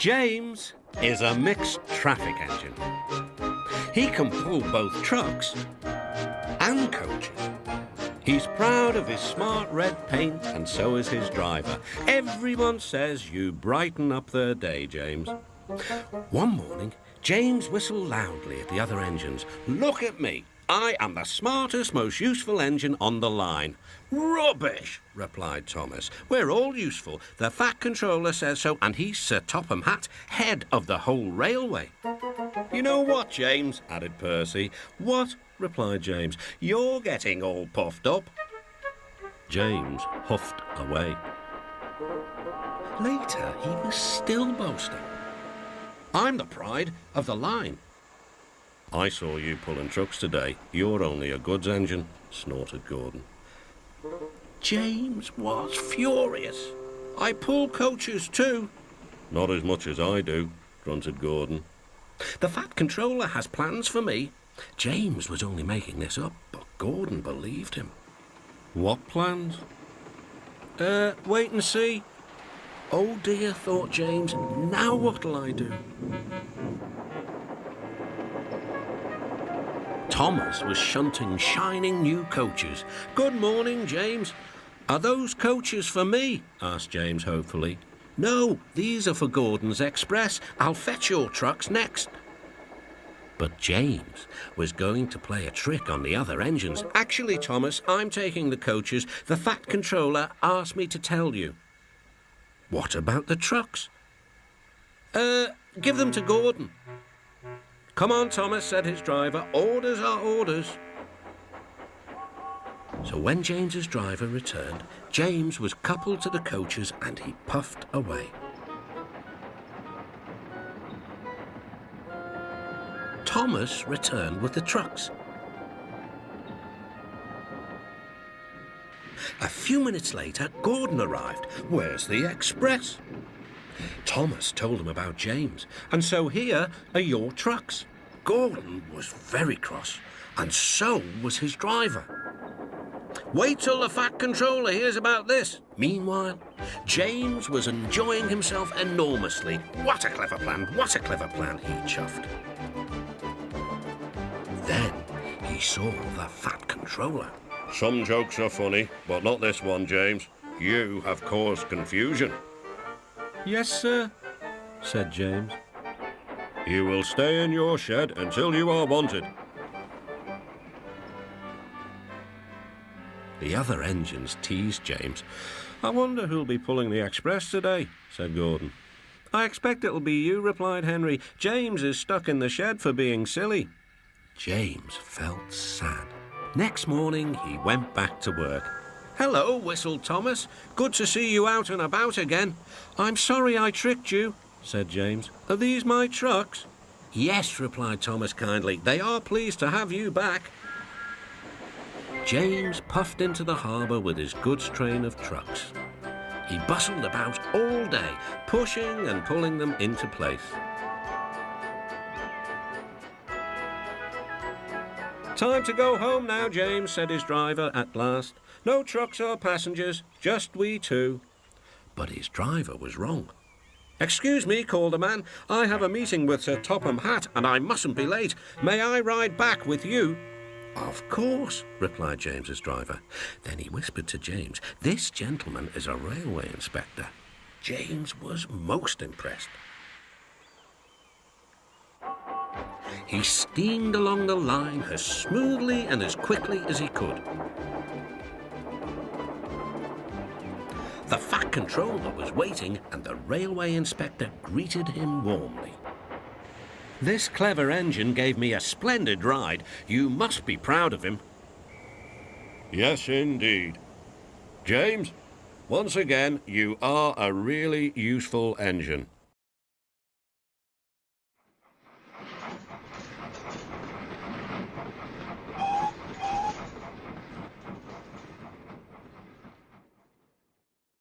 James is a mixed traffic engine. He can pull both trucks and coaches. He's proud of his smart red paint, and so is his driver. Everyone says you brighten up their day, James. One morning, James whistled loudly at the other engines. "Look at me. I am the smartest, most useful engine on the line." "Rubbish," replied Thomas. "We're all useful. The Fat Controller says so, and he's Sir Topham Hatt, head of the whole railway." "You know what, James?" added Percy. "What?" replied James. "You're getting all puffed up." James huffed away. Later, he was still boasting. "I'm the pride of the line." "I saw you pulling trucks today. You're only a goods engine," snorted Gordon. James was furious. "I pull coaches too." "Not as much as I do," grunted Gordon. "The Fat Controller has plans for me." James was only making this up, but Gordon believed him. "What plans?" Wait and see." "Oh dear," thought James, "now what'll I do?" Thomas was shunting shining new coaches. "Good morning, James." "Are those coaches for me?" asked James hopefully. "No, these are for Gordon's Express. I'll fetch your trucks next." But James was going to play a trick on the other engines. "Actually, Thomas, I'm taking the coaches. The Fat Controller asked me to tell you." "What about the trucks?" Give them to Gordon." "Come on, Thomas," said his driver. "Orders are orders." So when James's driver returned, James was coupled to the coaches and he puffed away. Thomas returned with the trucks. A few minutes later, Gordon arrived. "Where's the express?" Thomas told him about James, and so here are your trucks. Gordon was very cross, and so was his driver. "Wait till the Fat Controller hears about this." Meanwhile, James was enjoying himself enormously. "What a clever plan, what a clever plan," he chuffed. Then he saw the Fat Controller. "Some jokes are funny, but not this one, James. You have caused confusion." "Yes, sir," said James. "You will stay in your shed until you are wanted." The other engines teased James. "I wonder who'll be pulling the express today," said Gordon. "I expect it'll be you," replied Henry. "James is stuck in the shed for being silly." James felt sad. Next morning, he went back to work. "Hello," whistled Thomas. "Good to see you out and about again." "I'm sorry I tricked you," said James. "Are these my trucks?" "Yes," replied Thomas kindly. "They are pleased to have you back." James puffed into the harbour with his goods train of trucks. He bustled about all day, pushing and pulling them into place. "Time to go home now, James," said his driver at last. "No trucks or passengers, just we two." But his driver was wrong. "Excuse me," called a man. "I have a meeting with Sir Topham Hatt, and I mustn't be late. May I ride back with you?" "Of course," replied James's driver. Then he whispered to James, "This gentleman is a railway inspector." James was most impressed. He steamed along the line as smoothly and as quickly as he could. The Fat Controller was waiting, and the railway inspector greeted him warmly. "This clever engine gave me a splendid ride. You must be proud of him." "Yes, indeed. James, once again, you are a really useful engine."